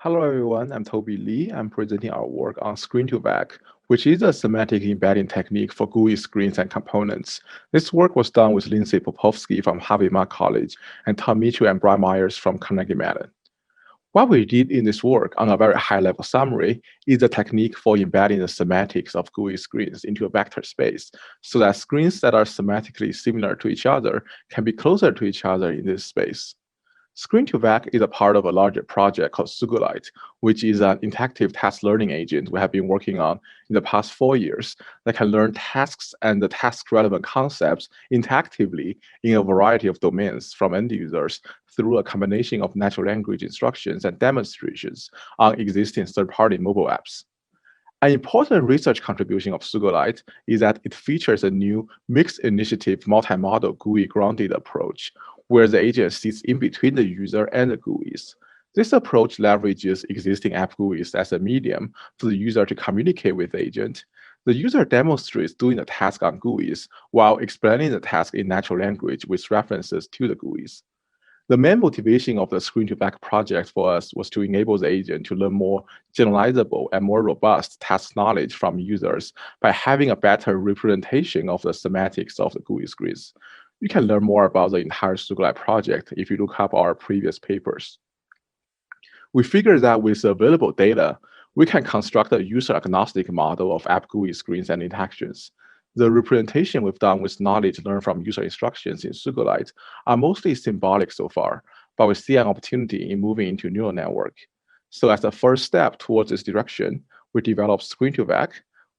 Hello everyone, I'm Toby Lee. I'm presenting our work on Screen2Vec, which is a semantic embedding technique for GUI screens and components. This work was done with Lindsay Popowski from Harvard College and Tom Mitchell and Brian Myers from Carnegie Mellon. What we did in this work on a very high-level summary is the technique for embedding the semantics of GUI screens into a vector space so that screens that are semantically similar to each other can be closer to each other in this space. Screen2Vec is a part of a larger project called SIGCHI, which is an interactive task learning agent we have been working on in the past 4 years that can learn tasks and the task-relevant concepts interactively in a variety of domains from end users through a combination of natural language instructions and demonstrations on existing third-party mobile apps. An important research contribution of SIGCHI is that it features a new mixed initiative multi-model GUI grounded approach, where the agent sits in between the user and the GUIs. This approach leverages existing app GUIs as a medium for the user to communicate with the agent. The user demonstrates doing the task on GUIs while explaining the task in natural language with references to the GUIs. The main motivation of the Screen2Vec project for us was to enable the agent to learn more generalizable and more robust task knowledge from users by having a better representation of the semantics of the GUI screens. You can learn more about the entire SIGCHI project if you look up our previous papers. We figured that with available data, we can construct a user-agnostic model of app GUI screens and interactions. The representation we've done with knowledge learned from user instructions in SIGCHI are mostly symbolic so far, but we see an opportunity in moving into neural network. So as a first step towards this direction, we developed Screen2Vec,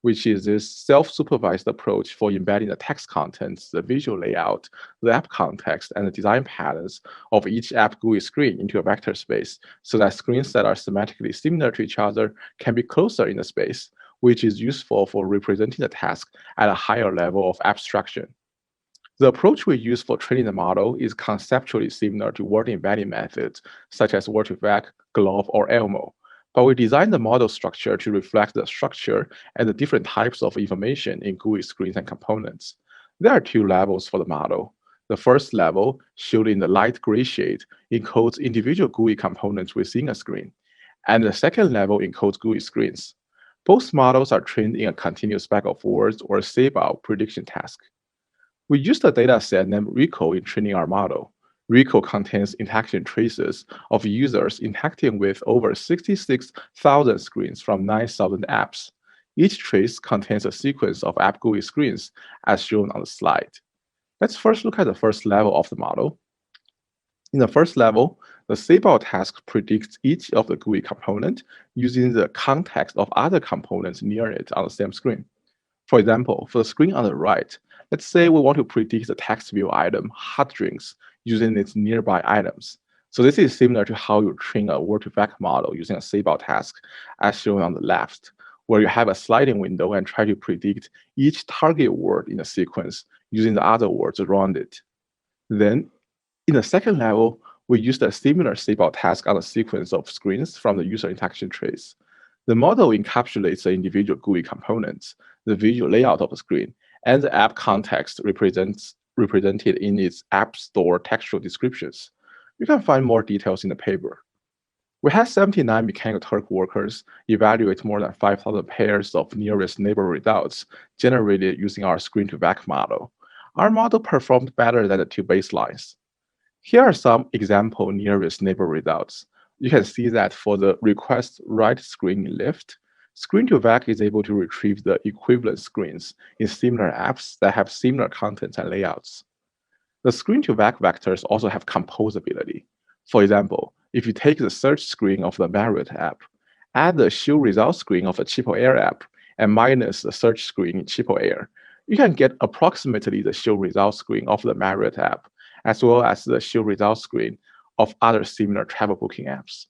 which is this self-supervised approach for embedding the text contents, the visual layout, the app context, and the design patterns of each app GUI screen into a vector space so that screens that are semantically similar to each other can be closer in the space, which is useful for representing the task at a higher level of abstraction. The approach we use for training the model is conceptually similar to word embedding methods, such as Word2Vec, GloVe, or Elmo, but we designed the model structure to reflect the structure and the different types of information in GUI screens and components. There are 2 levels for the model. The first level, shown in the light gray shade, encodes individual GUI components within a screen, and the second level encodes GUI screens. Both models are trained in a continuous bag of words or save-out prediction task. We used a dataset named RICO in training our model. RICO contains interaction traces of users interacting with over 66,000 screens from 9,000 apps. Each trace contains a sequence of app GUI screens, as shown on the slide. Let's first look at the first level of the model. In the first level, the save-out task predicts each of the GUI component using the context of other components near it on the same screen. For example, for the screen on the right, let's say we want to predict the text view item hot drinks using its nearby items. So this is similar to how you train a Word2Vec model using a save-out task, as shown on the left, where you have a sliding window and try to predict each target word in a sequence using the other words around it. Then, in the second level, we used a similar save-out task on a sequence of screens from the user interaction trace. The model encapsulates the individual GUI components, the visual layout of the screen, and the app context represented in its App Store textual descriptions. You can find more details in the paper. We had 79 Mechanical Turk workers evaluate more than 5,000 pairs of nearest neighbor results generated using our Screen2Vec model. Our model performed better than the 2 baselines. Here are some example nearest neighbor results. You can see that for the request right screen left, Screen2Vec is able to retrieve the equivalent screens in similar apps that have similar contents and layouts. The Screen2Vec vectors also have composability. For example, if you take the search screen of the Marriott app, add the show results screen of the Cheapo Air app, and minus the search screen in Cheapo Air, you can get approximately the show results screen of the Marriott app, as well as the show results screen of other similar travel booking apps.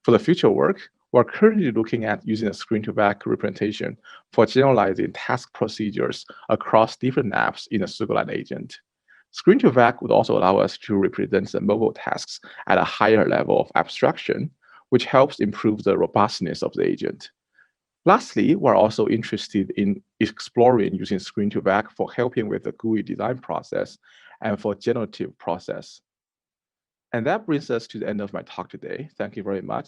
For the future work, we're currently looking at using a Screen2Vec representation for generalizing task procedures across different apps in a SIGCHI agent. Screen2Vec would also allow us to represent the mobile tasks at a higher level of abstraction, which helps improve the robustness of the agent. Lastly, we're also interested in exploring using Screen2Vec for helping with the GUI design process and for generative process. And that brings us to the end of my talk today. Thank you very much.